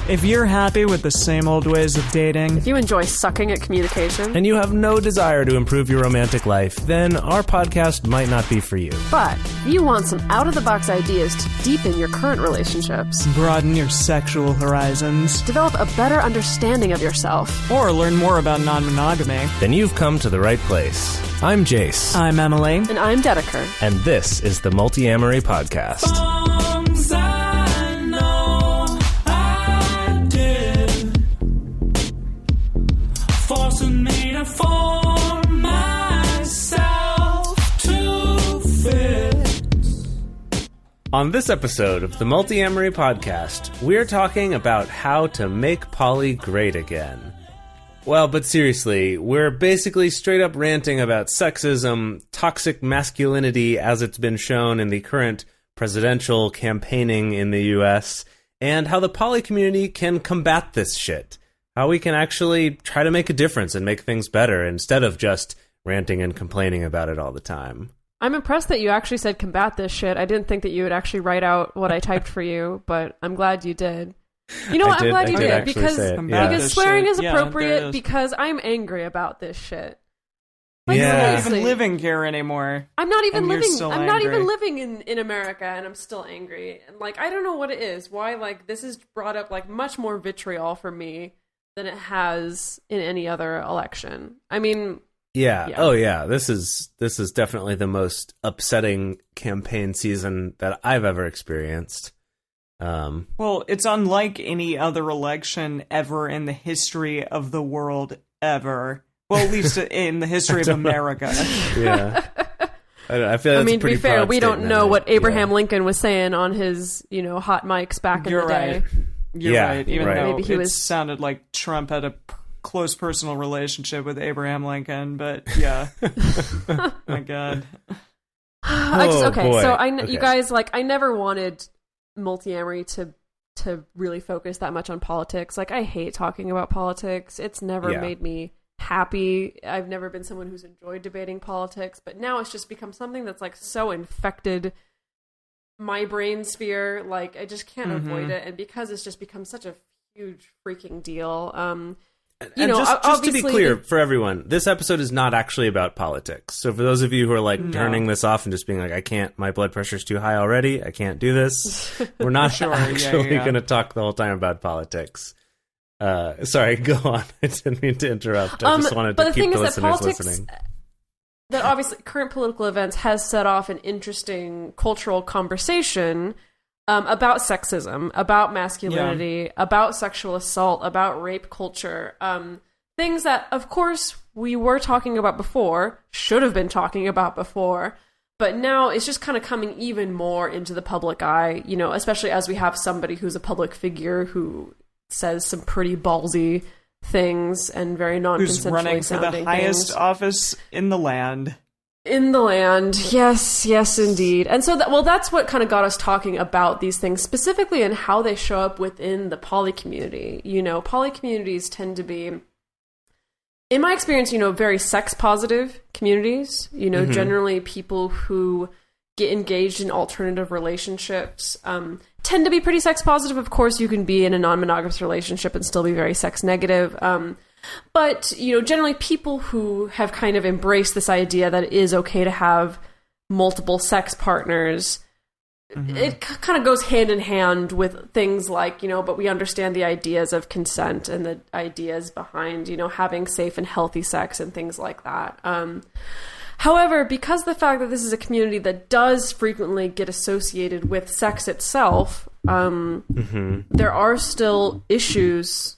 If you're happy with the same old ways of dating, If you enjoy sucking at communication, and you have no desire to improve your romantic life, then our podcast might not be for you. but if you want some out-of-the-box ideas to deepen your current relationships, broaden your sexual horizons, develop a better understanding of yourself, or learn more about non-monogamy, Then you've come to the right place. I'm Jase, I'm Emily. and I'm Dedeker. and this is the Multiamory podcast. Forcing me to form myself to fit. On this episode of the Multiamory podcast, we're talking about how to make poly great again. Well, but seriously, we're basically straight up ranting about sexism, toxic masculinity as it's been shown in the current presidential campaigning in the US, and how the poly community can combat this shit. How we can actually try to make a difference and make things better instead of just ranting and complaining about it all the time. I'm impressed that you actually said combat this shit. I didn't think that you would actually write out what I typed for you, but I'm glad you did. You know what? I'm glad you did because swearing is appropriate because I'm angry about this shit. Like, You're not seriously. even living here anymore. I'm not even And you're living. still I'm not angry. even living in America, and I'm still angry. And like, I don't know what it is. Why like this has brought up like much more vitriol for me than it has in any other election. I mean, Yeah. Yeah. Oh, yeah. This is definitely the most upsetting campaign season that I've ever experienced. Well, it's unlike any other election ever in the history of the world ever. Well, at least in the history of America. Yeah. I feel. I That's mean, a to pretty be fair, broad we don't statement. know what Abraham Yeah. Lincoln was saying on his, hot mics back in You're the day. right. You're Yeah, right. Even right. though Maybe he it was- sounded like Trump had a close personal relationship with Abraham Lincoln, but yeah. My God. Oh, boy. So Okay. you guys, like, I never wanted Multiamory to really focus that much on politics. Like, I hate talking about politics. It's never Yeah. made me happy. I've never been someone who's enjoyed debating politics, but now it's just become something that's like so infected my brain sphere. Like, I just can't avoid it, and because it's just become such a huge freaking deal. Just to be obviously clear for everyone, this episode is not actually about politics. So for those of you who are like turning this off and just being like, I can't, my blood pressure's too high already, I can't do this, we're not actually going to talk the whole time about politics. Sorry, go on. I didn't mean to interrupt. I just wanted to keep the listeners listening. That obviously current political events has set off an interesting cultural conversation about sexism, about masculinity, about sexual assault, about rape culture. Things that, of course, we were talking about before, should have been talking about before, but now it's just kind of coming even more into the public eye, especially as we have somebody who's a public figure who says some pretty ballsy things and very non-consensually Who's running for the sounding highest things. office in the land. In the land, yes, indeed. And so, that's what kind of got us talking about these things, specifically and how they show up within the poly community. Poly communities tend to be, in my experience, very sex-positive communities. Generally people who get engaged in alternative relationships tend to be pretty sex-positive. Of course, you can be in a non-monogamous relationship and still be very sex-negative. But, generally people who have kind of embraced this idea that it is okay to have multiple sex partners, it kind of goes hand in hand with things like, but we understand the ideas of consent and the ideas behind, having safe and healthy sex and things like that. However, because the fact that this is a community that does frequently get associated with sex itself, there are still issues.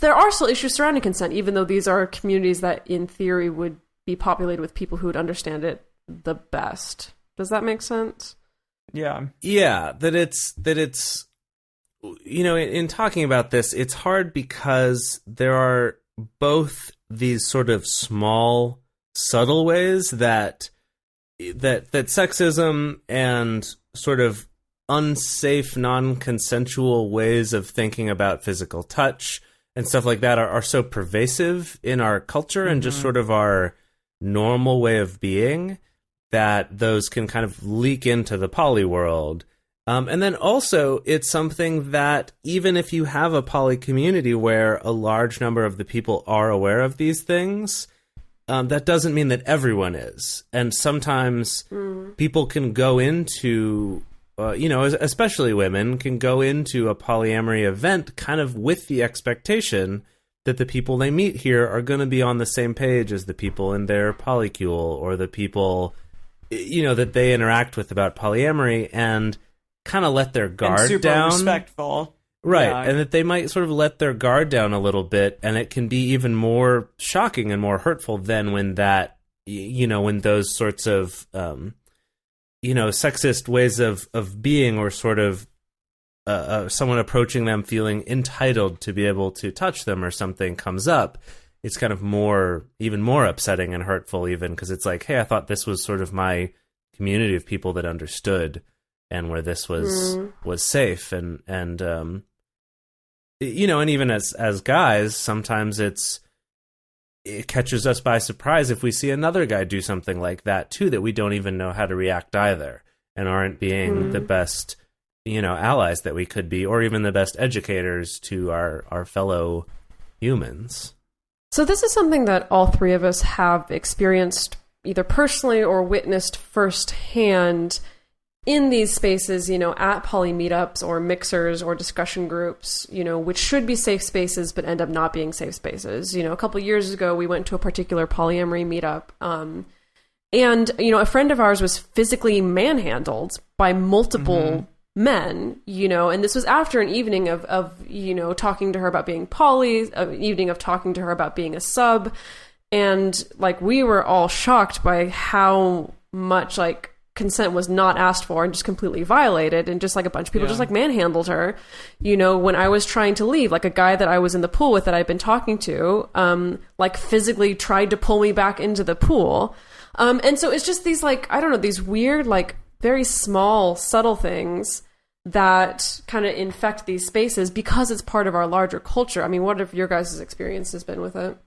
There are still issues surrounding consent, even though these are communities that, in theory, would be populated with people who would understand it the best. Does that make sense? Yeah. Yeah, that it's in talking about this, it's hard because there are both these sort of small, subtle ways that sexism and sort of unsafe, non-consensual ways of thinking about physical touch and stuff like that are so pervasive in our culture and just sort of our normal way of being that those can kind of leak into the poly world And then also, it's something that even if you have a poly community where a large number of the people are aware of these things, that doesn't mean that everyone is. And sometimes people can go into, especially women, can go into a polyamory event kind of with the expectation that the people they meet here are going to be on the same page as the people in their polycule or the people, that they interact with about polyamory, and kind of let their guard and super down. Respectful. Right, Yeah. and that they might sort of let their guard down a little bit, and it can be even more shocking and more hurtful than when that, when those sorts of, sexist ways of being, or sort of someone approaching them feeling entitled to be able to touch them or something comes up. It's kind of even more upsetting and hurtful, even, because it's like, hey, I thought this was sort of my community of people that understood, and where this was safe, and and even as guys, sometimes it catches us by surprise if we see another guy do something like that too, that we don't even know how to react either, and aren't being the best allies that we could be, or even the best educators to our fellow humans. So this is something that all three of us have experienced either personally or witnessed firsthand in these spaces, at poly meetups or mixers or discussion groups, which should be safe spaces but end up not being safe spaces. A couple of years ago, we went to a particular polyamory meetup, and a friend of ours was physically manhandled by multiple men, and this was after an evening of talking to her about being poly, an evening of talking to her about being a sub, and we were all shocked by how much consent was not asked for and just completely violated, and just a bunch of people just manhandled her. When I was trying to leave, a guy that I was in the pool with that I'd been talking to, physically tried to pull me back into the pool. And so it's just these these weird, very small, subtle things that kind of infect these spaces because it's part of our larger culture. I mean, what have your guys' experiences been with it?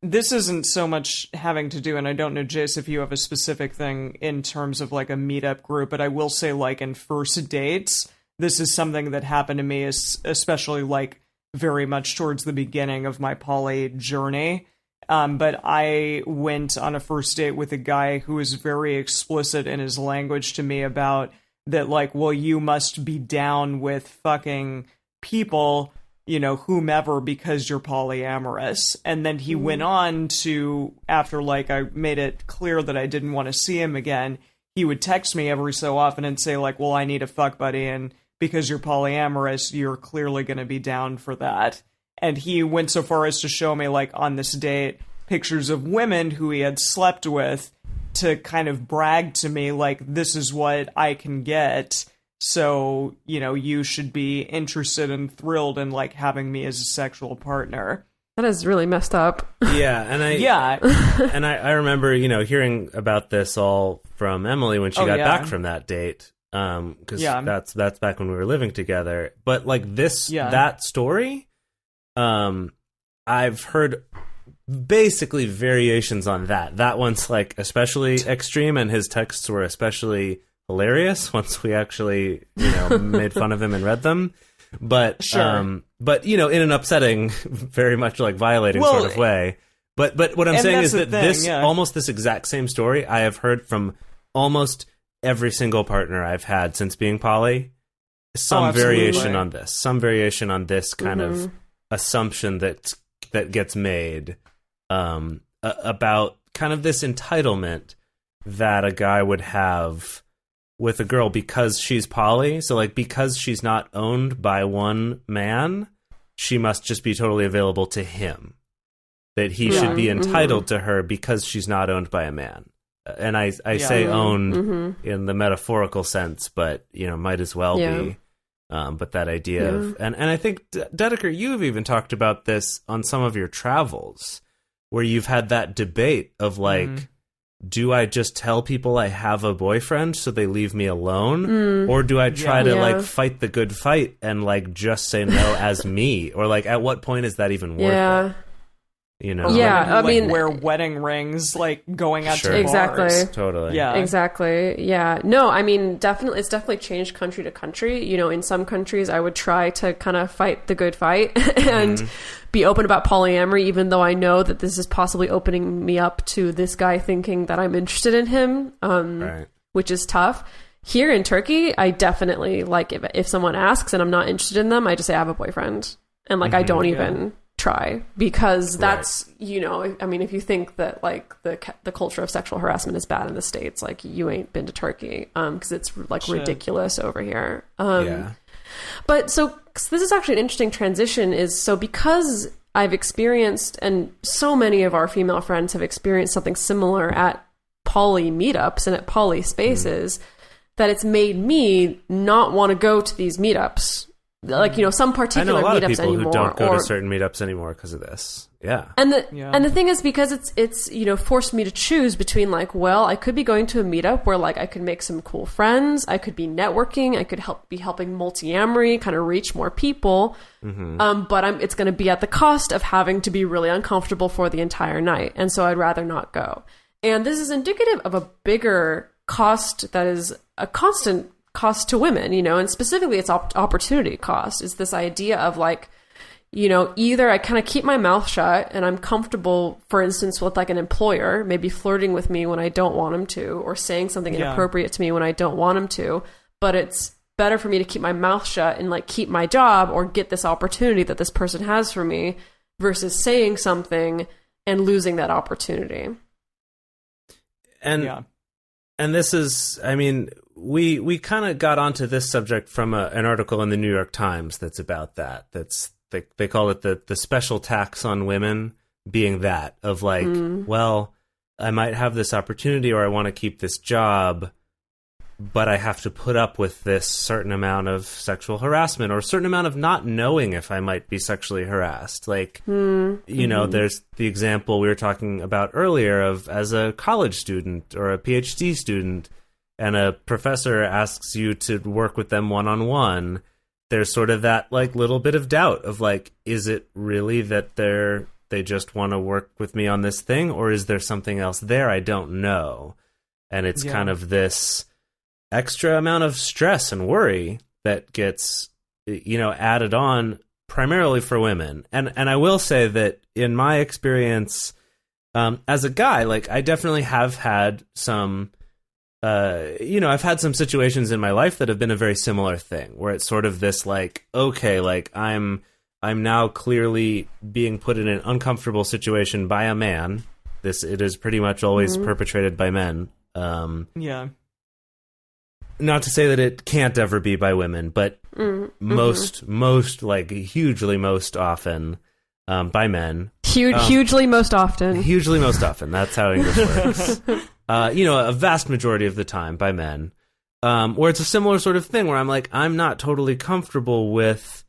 This isn't so much having to do, and I don't know, Jase, if you have a specific thing in terms of a meetup group, but I will say in first dates, this is something that happened to me, especially very much towards the beginning of my poly journey. But I went on a first date with a guy who was very explicit in his language to me about that, well, you must be down with fucking people, whomever, because you're polyamorous. And then he went on to, after I made it clear that I didn't want to see him again, he would text me every so often and say well, I need a fuck buddy, and because you're polyamorous, you're clearly going to be down for that. And he went so far as to show me, on this date, pictures of women who he had slept with to kind of brag to me, this is what I can get. So, you should be interested and thrilled in, having me as a sexual partner. That is really messed up. Yeah, and I remember, hearing about this all from Emily when she got back from that date. Because that's back when we were living together. But, that story... I've heard basically variations on that. That one's especially extreme, and his texts were especially hilarious once we actually, made fun of him and read them. But but in an upsetting, very much violating sort of way. But what I'm saying is that almost this exact same story I have heard from almost every single partner I've had since being poly. Some variation on this kind of assumption that gets made about kind of this entitlement that a guy would have with a girl because she's poly. So because she's not owned by one man, she must just be totally available to him. That he should be entitled to her because she's not owned by a man. And I say owned in the metaphorical sense, but might as well be. But that idea of, and I think, Dedeker, you've even talked about this on some of your travels, where you've had that debate of do I just tell people I have a boyfriend so they leave me alone? Or do I try to fight the good fight and just say no as me? Or at what point is that even worth it? you know? Yeah, Women who, I mean, wear wedding rings, like going out Sure. to Exactly. bars. Totally. Yeah. Exactly. Yeah. No, I mean, it's definitely changed country to country. You know, in some countries, I would try to kind of fight the good fight and be open about polyamory, even though I know that this is possibly opening me up to this guy thinking that I'm interested in him, Right. which is tough. Here in Turkey, I definitely, like, if someone asks and I'm not interested in them, I just say I have a boyfriend. And, like, I don't even try, because that's, you know, I mean, if you think that, like, the culture of sexual harassment is bad in the States, like, you ain't been to Turkey, because it's, like, ridiculous over here. But so this is actually an interesting transition, because I've experienced, and so many of our female friends have experienced something similar at poly meetups and at poly spaces, that it's made me not want to go to these meetups. Like, you know, some particular I know a lot meetups of people anymore, who don't go to certain meetups anymore because of this. Yeah. And the thing is, because it's you know, forced me to choose between, like, well, I could be going to a meetup where, like, I could make some cool friends, I could be networking, I could be helping Multiamory kind of reach more people, but it's going to be at the cost of having to be really uncomfortable for the entire night, and so I'd rather not go. And this is indicative of a bigger cost that is a constant cost to women, you know, and specifically it's opportunity cost. Is this idea of, like, you know, either I kind of keep my mouth shut and I'm comfortable, for instance, with, like, an employer maybe flirting with me when I don't want him to, or saying something inappropriate to me when I don't want him to, but it's better for me to keep my mouth shut and, like, keep my job or get this opportunity that this person has for me, versus saying something and losing that opportunity. And this is, I mean, we kind of got onto this subject from an article in the New York Times that's about that. They call it the special tax on women, being that of, like, well, I might have this opportunity or I want to keep this job, but I have to put up with this certain amount of sexual harassment or a certain amount of not knowing if I might be sexually harassed. Like, you know, there's the example we were talking about earlier of, as a college student or a PhD student, and a professor asks you to work with them one-on-one, there's sort of that, like, little bit of doubt of, like, is it really that they just want to work with me on this thing, or is there something else there I don't know? And it's kind of this extra amount of stress and worry that gets, you know, added on primarily for women. And I will say that in my experience, as a guy, like, I definitely have had some, you know, I've had some situations in my life that have been a very similar thing, where it's sort of this, like, okay, like, I'm now clearly being put in an uncomfortable situation by a man. It is pretty much always perpetrated by men. Not to say that it can't ever be by women, but most, like, hugely most often by men. Hugely most often. Hugely most often. That's how English works. You know, a vast majority of the time by men. Where it's a similar sort of thing where I'm like, I'm not totally comfortable with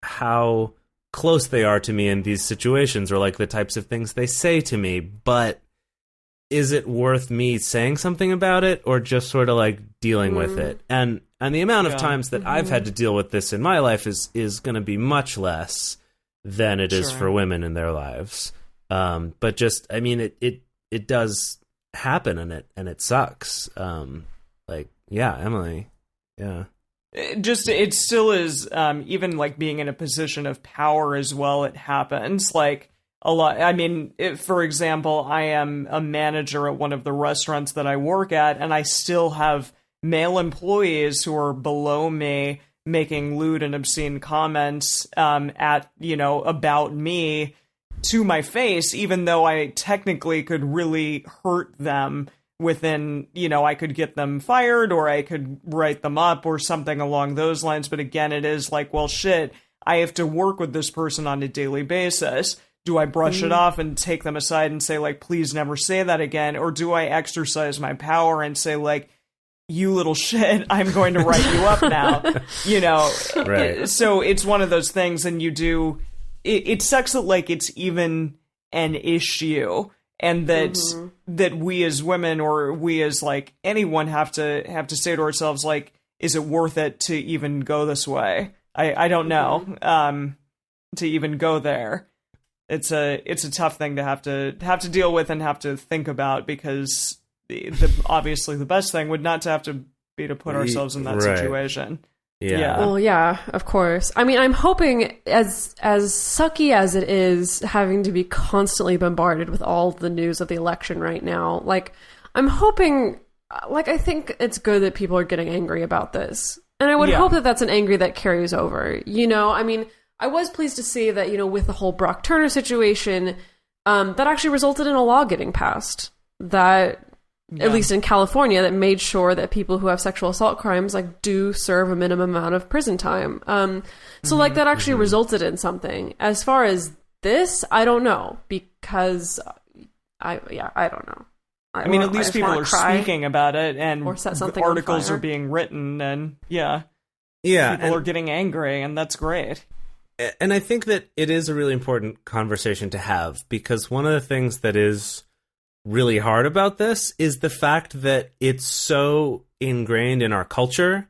how close they are to me in these situations, or, like, the types of things they say to me, but is it worth me saying something about it, or just sort of, like, dealing with it? And the amount of times that I've had to deal with this in my life is going to be much less than it is for women in their lives. But just, I mean, it does happen, and it sucks. Like, yeah, Emily, yeah. It still is, even, like, being in a position of power as well, it happens, like, a lot. I mean, for example, I am a manager at one of the restaurants that I work at, and I still have male employees who are below me making lewd and obscene comments about me to my face, even though I technically could really hurt them within, I could get them fired, or I could write them up or something along those lines. But again, it is like, well, shit, I have to work with this person on a daily basis. Do I brush it off and take them aside and say, like, please never say that again? Or do I exercise my power and say, like, you little shit, I'm going to write you up now, Right. So it's one of those things, and it sucks that, like, it's even an issue, and that we as women, or we as, like, anyone have to say to ourselves, like, is it worth it to even go this way? I don't know, to even go there. it's a tough thing to have to deal with and have to think about, because the obviously the best thing would not to have to be to put ourselves in that situation. Yeah. Well, yeah, of course. I mean, I'm hoping, as sucky as it is having to be constantly bombarded with all the news of the election right now, like, I'm hoping, like, I think it's good that people are getting angry about this. And I would hope that that's an anger that carries over. You know, I mean, I was pleased to see that, you know, with the whole Brock Turner situation, that actually resulted in a law getting passed that, at least in California, that made sure that people who have sexual assault crimes, like, do serve a minimum amount of prison time. So, like, that actually resulted in something. As far as this, I don't know, because I don't know. I mean, at least people are speaking about it, and or set something articles are being written, and people are getting angry, and that's great. And I think that it is a really important conversation to have, because one of the things that is really hard about this is the fact that it's so ingrained in our culture.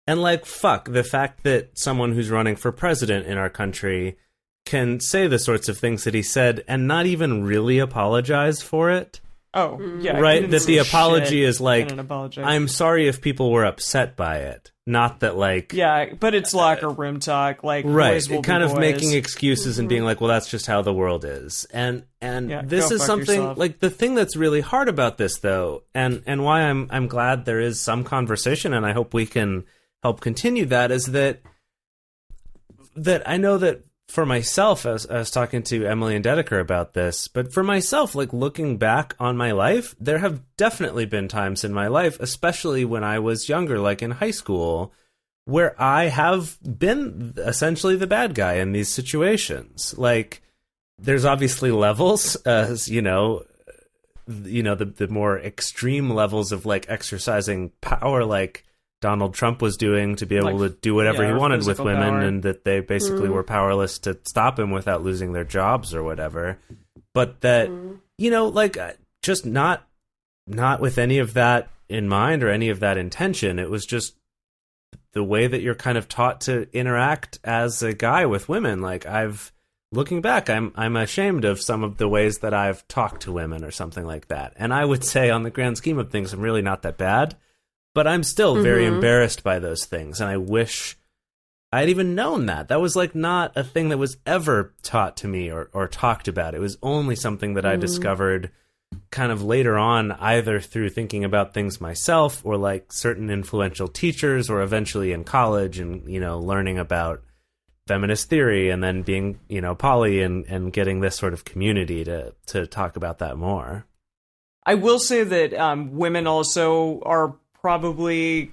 And, like, the fact that someone who's running for president in our country can say the sorts of things that he said and not even really apologize for it. Oh, yeah. Right? That the apology is like, I'm sorry if people were upset by it. Not that, like... Yeah, but it's locker room talk. Like, right. Kind of making excuses and being like, well, that's just how the world is. And this is something... Yourself. Like, the thing that's really hard about this, though, and why I'm glad there is some conversation, and I hope we can help continue that, is that I know that for myself, I was talking to Emily and Dedeker about this, but for myself, like, looking back on my life, there have definitely been times in my life, especially when I was younger, like in high school, where I have been essentially the bad guy in these situations. Like, there's obviously levels, as the more extreme levels of, like, exercising power, like Donald Trump was doing, to be able to do whatever he wanted with women, and that they basically were powerless to stop him without losing their jobs or whatever. But that, like, just not with any of that in mind or any of that intention. It was just the way that you're kind of taught to interact as a guy with women. Like, looking back, I'm ashamed of some of the ways that I've talked to women or something like that. And I would say, on the grand scheme of things, I'm really not that bad. But I'm still very embarrassed by those things, and I wish I'd even known that. That was, like, not a thing that was ever taught to me or talked about. It was only something that I discovered kind of later on, either through thinking about things myself or, like, certain influential teachers, or eventually in college and, learning about feminist theory, and then being, poly and getting this sort of community to talk about that more. I will say that women also are probably,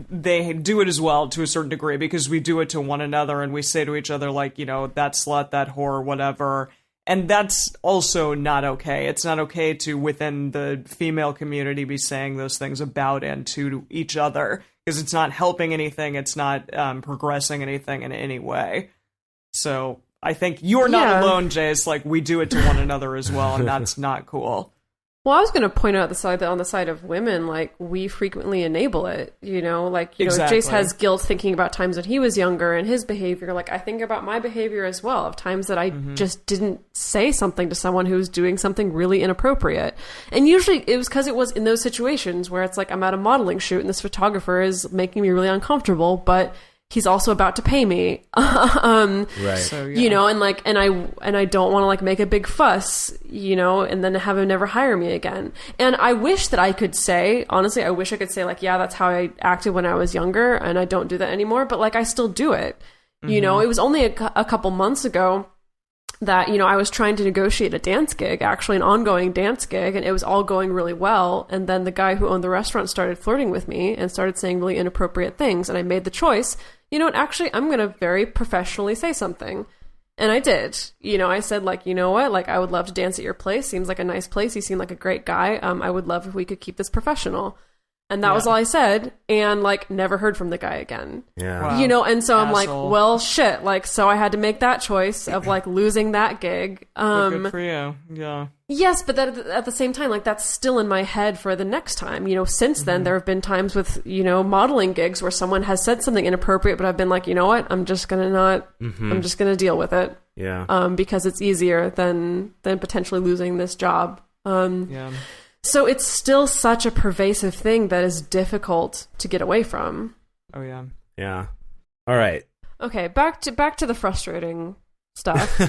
they do it as well to a certain degree, because we do it to one another, and we say to each other, like, that slut, that whore, whatever. And that's also not okay. It's not okay to, within the female community, be saying those things about and to each other, because it's not helping anything. It's not progressing anything in any way. So I think you're not alone, Jase. Like, we do it to one another as well, and that's not cool. Well, I was going to point out that on the side of women, like, we frequently enable it, exactly. Jase has guilt thinking about times when he was younger and his behavior. Like, I think about my behavior as well, of times that I just didn't say something to someone who was doing something really inappropriate. And usually it was because it was in those situations where it's like, I'm at a modeling shoot and this photographer is making me really uncomfortable, but he's also about to pay me. Right. So, yeah. And I don't want to, like, make a big fuss, and then have him never hire me again. And I wish that I could say, honestly, I wish I could say, like, yeah, that's how I acted when I was younger, and I don't do that anymore. But, like, I still do it. It was only a couple months ago that, I was trying to negotiate a dance gig, actually an ongoing dance gig, and it was all going really well. And then the guy who owned the restaurant started flirting with me and started saying really inappropriate things. And I made the choice, actually, I'm going to very professionally say something. And I did. I said, like, what? Like, I would love to dance at your place. Seems like a nice place. You seem like a great guy. I would love if we could keep this professional. And that was all I said, and, like, never heard from the guy again. Yeah. Wow. And so I'm Asshole. like, well, shit. Like, so I had to make that choice of, like, losing that gig. Good for you. Yeah. Yes, but that, at the same time, like, that's still in my head for the next time. Since then, there have been times with, modeling gigs where someone has said something inappropriate, but I've been like, you know what? I'm just gonna I'm just gonna deal with it. Yeah. Because it's easier than potentially losing this job. Yeah. So it's still such a pervasive thing that is difficult to get away from. Oh yeah. Yeah. All right. Okay, back to the frustrating stuff.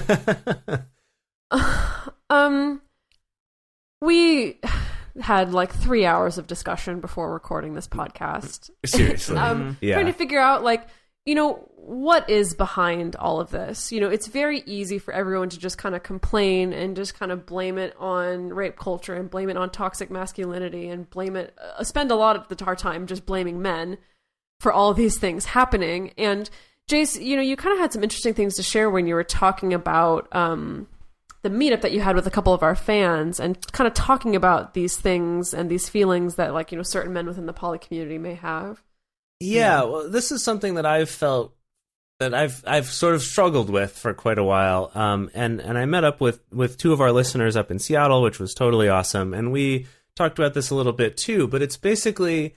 We had like 3 hours of discussion before recording this podcast. Seriously. Yeah. Trying to figure out, like, what is behind all of this? It's very easy for everyone to just kind of complain and just kind of blame it on rape culture and blame it on toxic masculinity and spend a lot of our time just blaming men for all of these things happening. And Jase, you kind of had some interesting things to share when you were talking about the meetup that you had with a couple of our fans and kind of talking about these things and these feelings that, like, certain men within the poly community may have. Yeah, well, this is something that I've felt that I've sort of struggled with for quite a while. And I met up with two of our listeners up in Seattle, which was totally awesome. And we talked about this a little bit too, but it's basically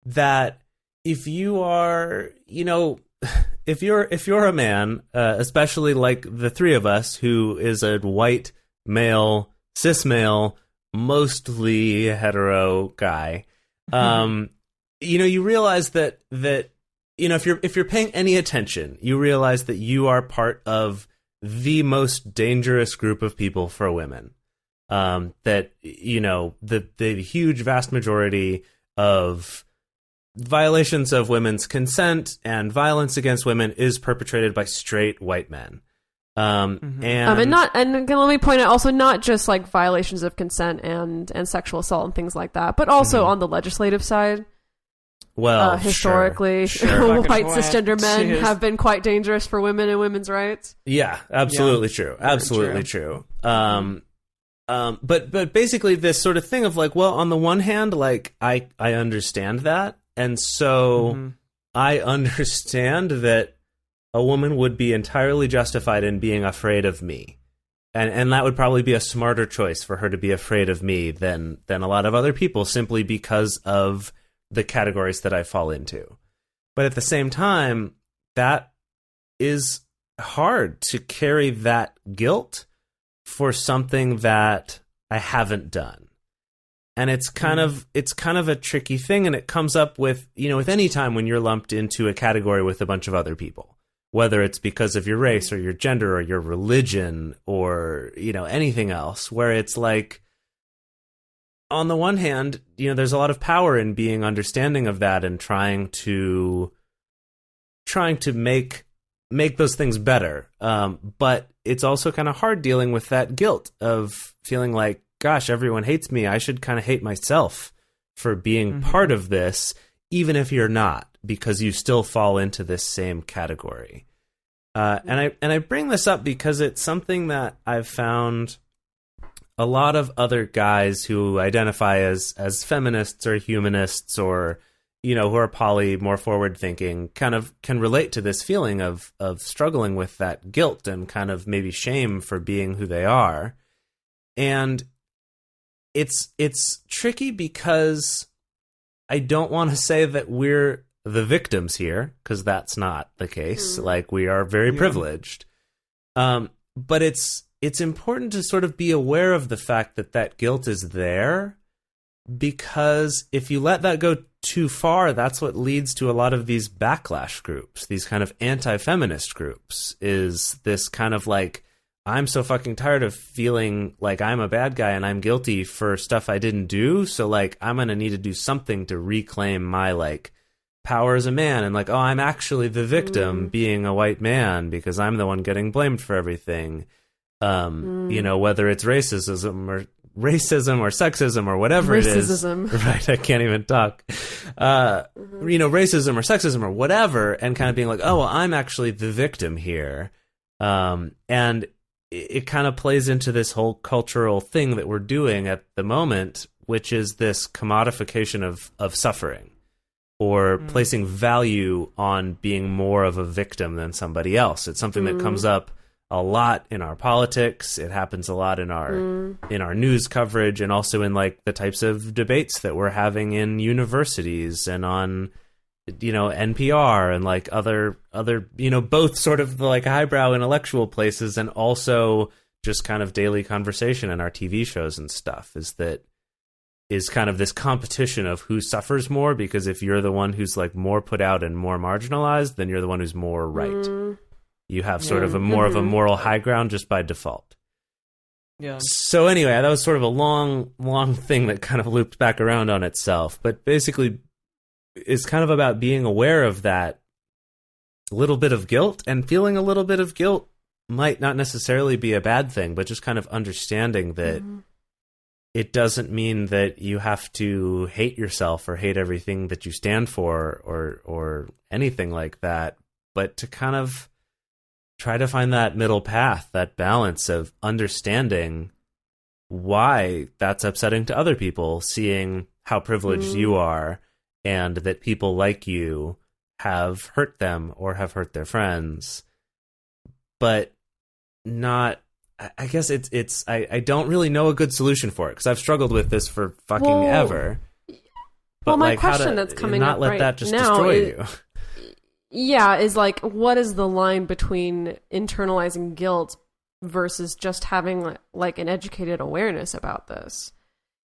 that if you are, if you're a man, especially like the three of us, who is a white male, cis male, mostly hetero guy, you realize that if you're paying any attention, you realize that you are part of the most dangerous group of people for women. That the huge vast majority of violations of women's consent and violence against women is perpetrated by straight white men. And let me point out also not just like violations of consent and sexual assault and things like that, but also on the legislative side. Well, historically, sure. white cisgender men have been quite dangerous for women and women's rights. Yeah, absolutely true. Absolutely true. But basically this sort of thing of like, well, on the one hand, like I understand that. And so I understand that a woman would be entirely justified in being afraid of me. And that would probably be a smarter choice for her to be afraid of me than a lot of other people, simply because of the categories that I fall into. But at the same time, that is hard to carry that guilt for something that I haven't done. And it's kind of a tricky thing, and it comes up with any time when you're lumped into a category with a bunch of other people, whether it's because of your race or your gender or your religion or anything else, where it's like, on the one hand, there's a lot of power in being understanding of that and trying to make those things better. But it's also kind of hard dealing with that guilt of feeling like, gosh, everyone hates me. I should kind of hate myself for being part of this, even if you're not, because you still fall into this same category. And I bring this up because it's something that I've found a lot of other guys who identify as feminists or humanists or, who are poly, more forward thinking, kind of can relate to this feeling of struggling with that guilt and kind of maybe shame for being who they are. And it's tricky because I don't want to say that we're the victims here, because that's not the case. Like, we are very privileged. But it's important to sort of be aware of the fact that guilt is there, because if you let that go too far, that's what leads to a lot of these backlash groups, these kind of anti-feminist groups, is this kind of like, I'm so fucking tired of feeling like I'm a bad guy and I'm guilty for stuff I didn't do, so like I'm going to need to do something to reclaim my like power as a man, and like, oh, I'm actually the victim being a white man because I'm the one getting blamed for everything. Whether it's racism or sexism or whatever it is. Right, I can't even talk. Racism or sexism or whatever, and kind of being like, oh, well, I'm actually the victim here. And it kind of plays into this whole cultural thing that we're doing at the moment, which is this commodification of suffering, or placing value on being more of a victim than somebody else. It's something that comes up a lot in our politics. It happens a lot in our news coverage, and also in like the types of debates that we're having in universities and on NPR and like other both sort of the like highbrow intellectual places, and also just kind of daily conversation in our TV shows and stuff, is kind of this competition of who suffers more, because if you're the one who's like more put out and more marginalized, then you're the one who's more right. You have sort of more of a moral high ground just by default. Yeah. So anyway, that was sort of a long thing that kind of looped back around on itself, but basically is kind of about being aware of that little bit of guilt, and feeling a little bit of guilt might not necessarily be a bad thing, but just kind of understanding that it doesn't mean that you have to hate yourself or hate everything that you stand for or anything like that, but to kind of try to find that middle path, that balance of understanding why that's upsetting to other people, seeing how privileged you are, and that people like you have hurt them or have hurt their friends, but not. I guess I don't really know a good solution for it, because I've struggled with this for fucking ever. But my like, how question to that's coming not up let right that just now destroy is, you. Yeah, is like, what is the line between internalizing guilt versus just having like an educated awareness about this?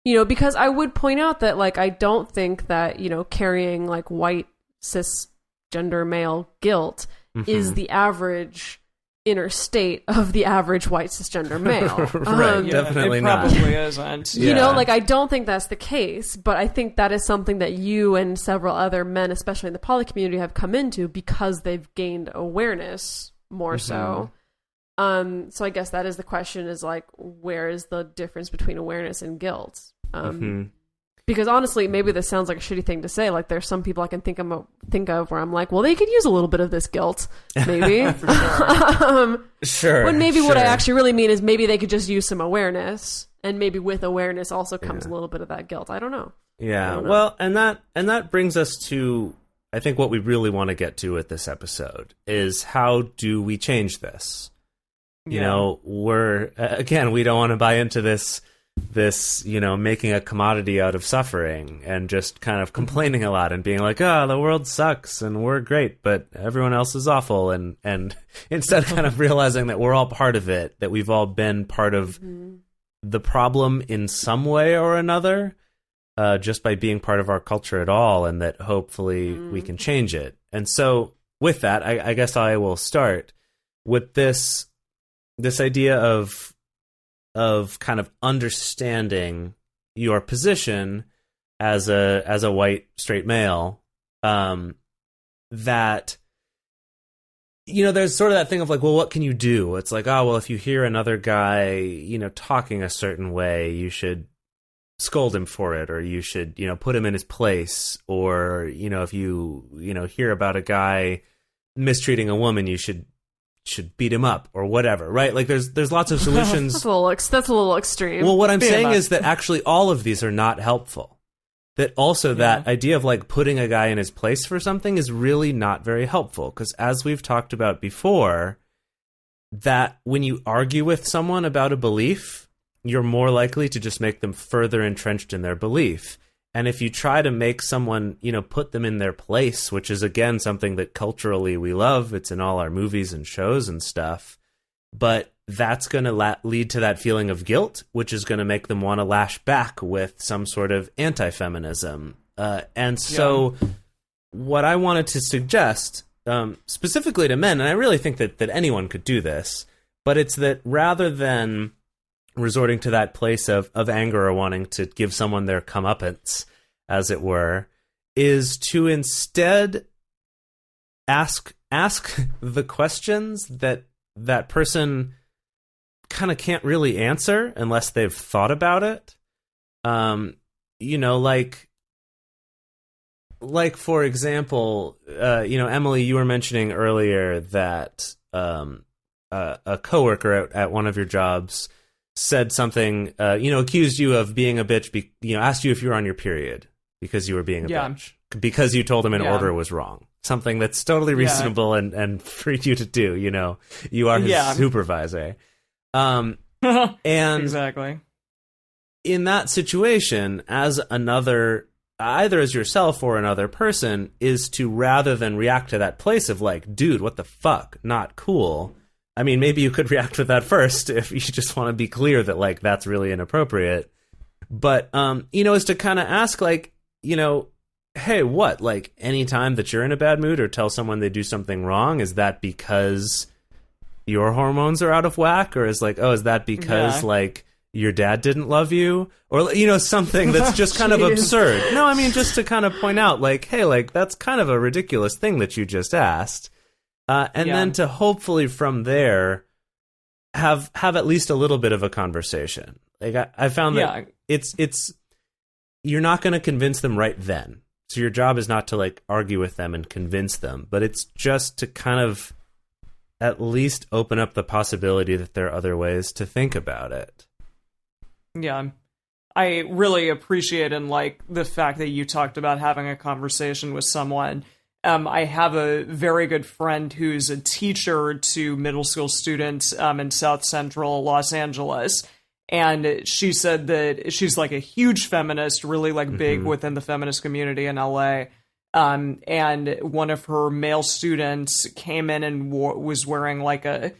Because I would point out that like, I don't think that, carrying like white cisgender male guilt is the average inner state of the average white cisgender male. Right, definitely it not. probably isn't. Like, I don't think that's the case, but I think that is something that you and several other men, especially in the poly community, have come into because they've gained awareness more so. So I guess that is the question, is like, where is the difference between awareness and guilt? Because honestly, maybe this sounds like a shitty thing to say. Like, there's some people I can think of where I'm like, well, they could use a little bit of this guilt, maybe. Sure. But maybe what I actually really mean is maybe they could just use some awareness, and maybe with awareness also comes a little bit of that guilt. I don't know. Yeah. Well, and that brings us to, I think, what we really want to get to with this episode is, how do we change this? We don't want to buy into this, making a commodity out of suffering and just kind of complaining a lot and being like, the world sucks and we're great, but everyone else is awful. And instead kind of realizing that we're all part of it, that we've all been part of the problem in some way or another, just by being part of our culture at all, and that hopefully we can change it. And so with that, I guess I will start with this idea of kind of understanding your position as a white straight male, that there's sort of that thing of like, well, what can you do? It's like, if you hear another guy talking a certain way, you should scold him for it, or you should put him in his place, or if you hear about a guy mistreating a woman, you should beat him up or whatever, right? Like, there's lots of solutions. That's a little extreme. Well, what I'm saying is that actually all of these are not helpful. That also that idea of like putting a guy in his place for something is really not very helpful, because as we've talked about before, that when you argue with someone about a belief, you're more likely to just make them further entrenched in their belief. And if you try to make someone, put them in their place, which is, again, something that culturally we love, it's in all our movies and shows and stuff, but that's going to lead to that feeling of guilt, which is going to make them want to lash back with some sort of anti-feminism. So what I wanted to suggest, specifically to men, and I really think that anyone could do this, but it's that rather than resorting to that place of anger or wanting to give someone their comeuppance, as it were, is to instead ask the questions that person kind of can't really answer unless they've thought about it. Like for example, Emily, you were mentioning earlier that a coworker at one of your jobs said something, accused you of being a bitch, asked you if you were on your period because you were being a bitch, because you told him an order was wrong. Something that's totally reasonable and for you to do, you are his supervisor. And exactly. In that situation, as another either as yourself or another person, is to, rather than react to that place of like, dude, what the fuck, not cool. I mean, maybe you could react with that first if you just want to be clear that like that's really inappropriate. But, is to kind of ask like, hey, what? Like, anytime that you're in a bad mood or tell someone they do something wrong, is that because your hormones are out of whack? Or is like, oh, is that because, like, your dad didn't love you? Or, something that's just kind of absurd. No, I mean, just to kind of point out, like, hey, like, that's kind of a ridiculous thing that you just asked. And then to hopefully from there have at least a little bit of a conversation. Like, I found that it's you're not going to convince them right then. So your job is not to like argue with them and convince them, but it's just to kind of at least open up the possibility that there are other ways to think about it. Yeah. I really appreciate and like the fact that you talked about having a conversation with someone. I have a very good friend who's a teacher to middle school students in South Central Los Angeles. And she said that she's like a huge feminist, really like big within the feminist community in LA. And one of her male students came in and was wearing like a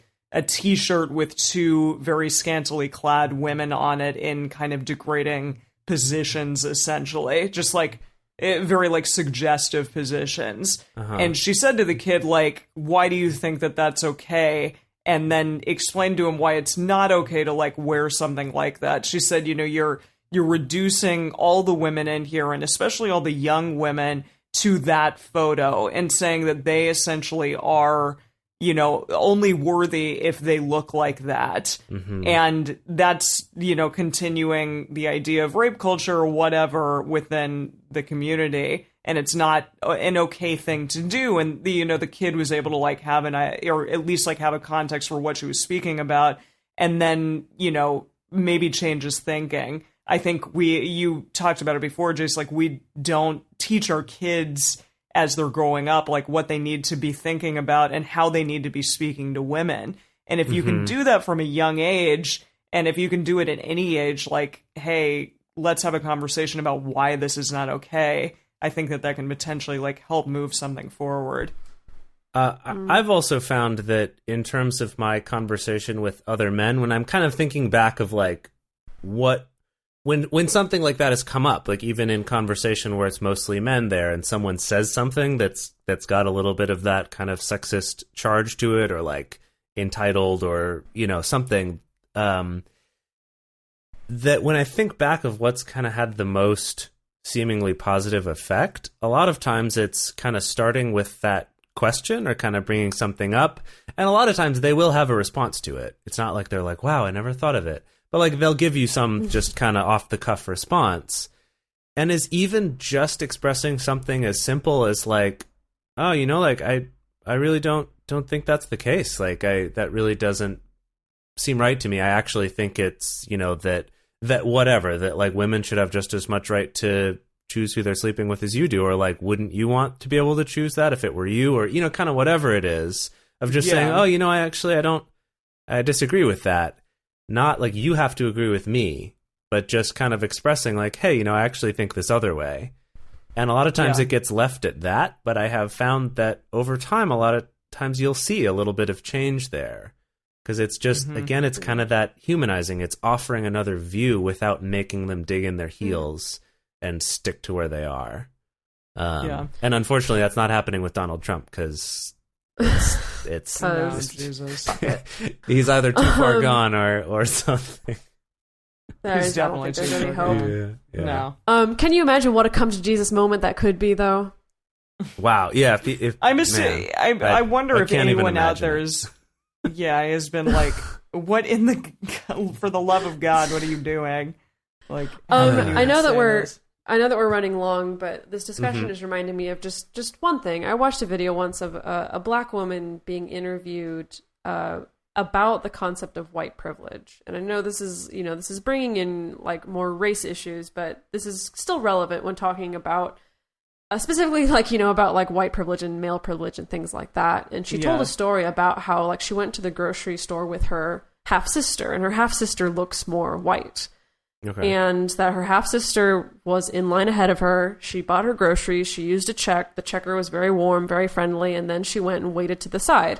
t-shirt with two very scantily clad women on it in kind of degrading positions, essentially. Just like very like suggestive positions. And she said to the kid, like, why do you think that that's okay? And then explained to him why it's not okay to like wear something like that. She said, you're reducing all the women in here, and especially all the young women, to that photo and saying that they essentially are, only worthy if they look like that. And that's, continuing the idea of rape culture or whatever within the community. And it's not an okay thing to do. And the kid was able to like have or at least like have a context for what she was speaking about, and then, maybe change his thinking. I think you talked about it before, Jase, like we don't teach our kids as they're growing up, like what they need to be thinking about and how they need to be speaking to women. And if you can do that from a young age, and if you can do it at any age, like, hey, let's have a conversation about why this is not okay, I think that can potentially like help move something forward. I've also found that in terms of my conversation with other men, when I'm kind of thinking back of like when something like that has come up, like even in conversation where it's mostly men there and someone says something that's got a little bit of that kind of sexist charge to it, or like entitled, or, something, that when I think back of what's kind of had the most seemingly positive effect, a lot of times it's kind of starting with that question or kind of bringing something up, and a lot of times they will have a response to it. It's not like they're like, wow, I never thought of it, but like they'll give you some just kind of off the cuff response. And is even just expressing something as simple as like, oh, like I really don't think that's the case, like that really doesn't seem right to me. I actually think it's, that whatever, that like women should have just as much right to choose who they're sleeping with as you do, or like, wouldn't you want to be able to choose that if it were you, or, kind of whatever it is, of just saying, oh, I disagree with that. Not like you have to agree with me, but just kind of expressing like, hey, I actually think this other way. And a lot of times it gets left at that, but I have found that over time, a lot of times you'll see a little bit of change there. Because it's just, again, it's kind of that humanizing. It's offering another view without making them dig in their heels and stick to where they are. And unfortunately, that's not happening with Donald Trump, because it's no, Jesus. He's either too far gone or something. He's definitely too far gone. Yeah. No. Can you imagine what a come to Jesus moment that could be, though? Wow. Yeah. If I wonder if anyone out there is... has been like, what in the, for the love of God, what are you doing? Like, I know that we're running long, but this discussion is reminding me of just one thing. I watched a video once of a black woman being interviewed about the concept of white privilege. And I know this is bringing in like more race issues, but this is still relevant when talking about specifically, like, about like white privilege and male privilege and things like that. And she told a story about how like she went to the grocery store with her half sister, and her half sister looks more white. Okay. And that her half-sister was in line ahead of her. She bought her groceries. She used a check. The checker was very warm, very friendly. And then she went and waited to the side.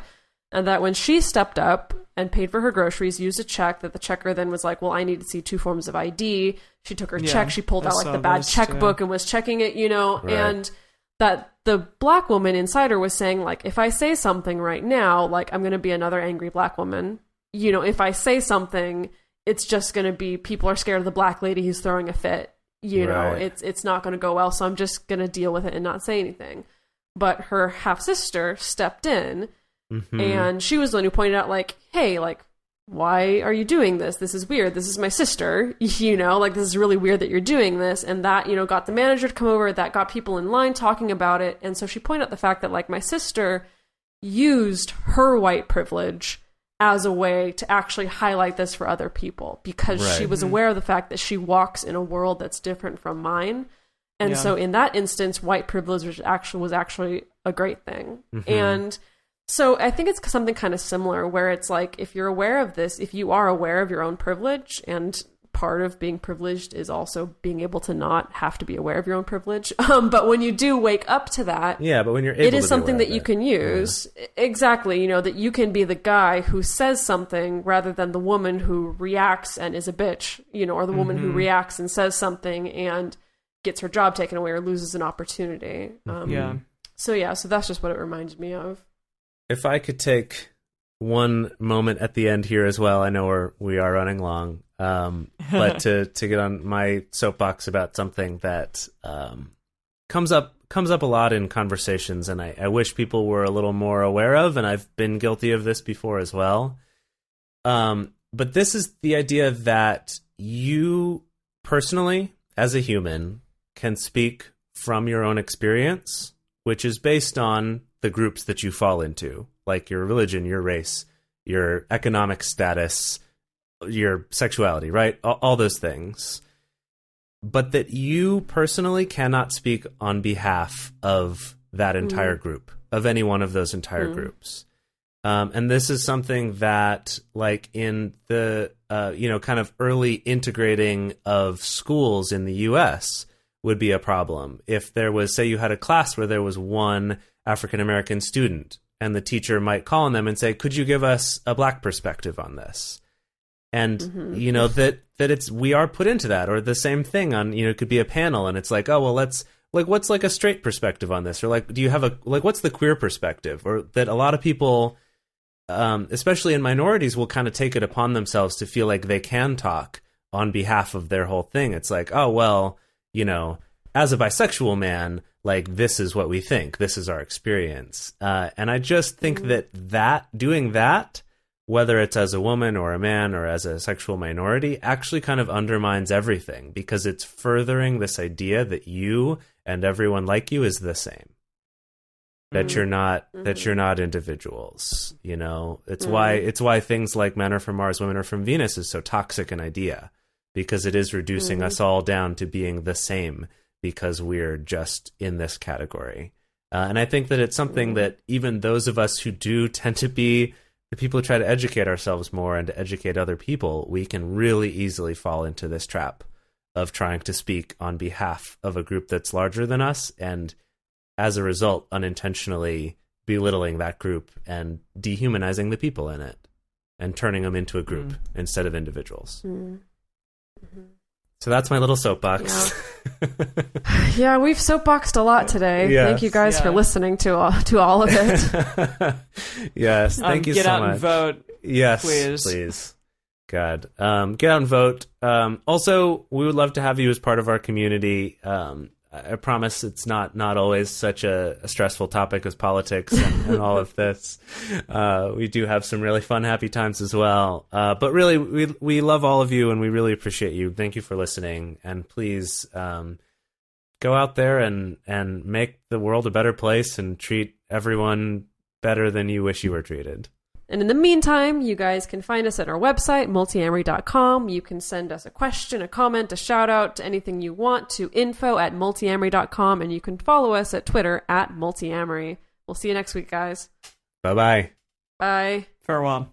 And that when she stepped up and paid for her groceries, used a check, that the checker then was like, well, I need to see 2 forms of ID. She took her check. She pulled out like the bad checkbook and was checking it, Right. And that the black woman inside her was saying, like, if I say something right now, like, I'm going to be another angry black woman. If I say something, it's just going to be people are scared of the black lady who's throwing a fit. It's not going to go well, so I'm just going to deal with it and not say anything. But her half-sister stepped in, and she was the one who pointed out, like, hey, like, why are you doing this? This is weird. This is my sister. This is really weird that you're doing this. And that, got the manager to come over. That got people in line talking about it. And so she pointed out the fact that, like, my sister used her white privilege as a way to actually highlight this for other people, because she was aware of the fact that she walks in a world that's different from mine. And so in that instance, white privilege was actually a great thing. And so I think it's something kind of similar, where it's like, if you're aware of this, if you are aware of your own privilege, and part of being privileged is also being able to not have to be aware of your own privilege. But when you do wake up to that, but when you're able it is to something that you can use. Exactly. That you can be the guy who says something rather than the woman who reacts and is a bitch, or the woman who reacts and says something and gets her job taken away or loses an opportunity. So that's just what it reminded me of. If I could take one moment at the end here as well, I know we are running long, but to get on my soapbox about something that comes up a lot in conversations, and I wish people were a little more aware of, and I've been guilty of this before as well. But this is the idea that you personally, as a human, can speak from your own experience, which is based on the groups that you fall into, like your religion, your race, your economic status, your sexuality, right? All those things. But that you personally cannot speak on behalf of that entire group, of any one of those entire groups. And this is something that, like, in the, kind of early integrating of schools in the U.S. would be a problem. If there was, say you had a class where there was one African-American student, and the teacher might call on them and say, could you give us a black perspective on this? And, that we are put into that. Or the same thing on, it could be a panel, and it's like, oh, well, what's like a straight perspective on this? Or like, do you have what's the queer perspective? Or that a lot of people, especially in minorities, will kind of take it upon themselves to feel like they can talk on behalf of their whole thing. It's like, oh, well, as a bisexual man, like, this is what we think. This is our experience. And I just think that doing that, whether it's as a woman or a man or as a sexual minority, actually kind of undermines everything, because it's furthering this idea that you and everyone like you is the same. That you're not individuals. It's why things like men are from Mars, women are from Venus is so toxic an idea, because it is reducing us all down to being the same, because we're just in this category. And I think that it's something that even those of us who do tend to be the people who try to educate ourselves more and to educate other people, we can really easily fall into this trap of trying to speak on behalf of a group that's larger than us, and as a result, unintentionally belittling that group and dehumanizing the people in it and turning them into a group instead of individuals. So that's my little soapbox. Yeah, we've soapboxed a lot today. Yes. Thank you guys for listening to all of it. Yes, thank you so much. Get out and vote. Yes, please. God. Get out and vote. Also, we would love to have you as part of our community. I promise it's not always such a stressful topic as politics and all of this. We do have some really fun, happy times as well. But really, we love all of you, and we really appreciate you. Thank you for listening. And please go out there and make the world a better place and treat everyone better than you wish you were treated. And in the meantime, you guys can find us at our website, multiamory.com. You can send us a question, a comment, a shout out to anything you want to info@multiamory.com. And you can follow us at Twitter @multiamory. We'll see you next week, guys. Bye-bye. Bye. Farewell.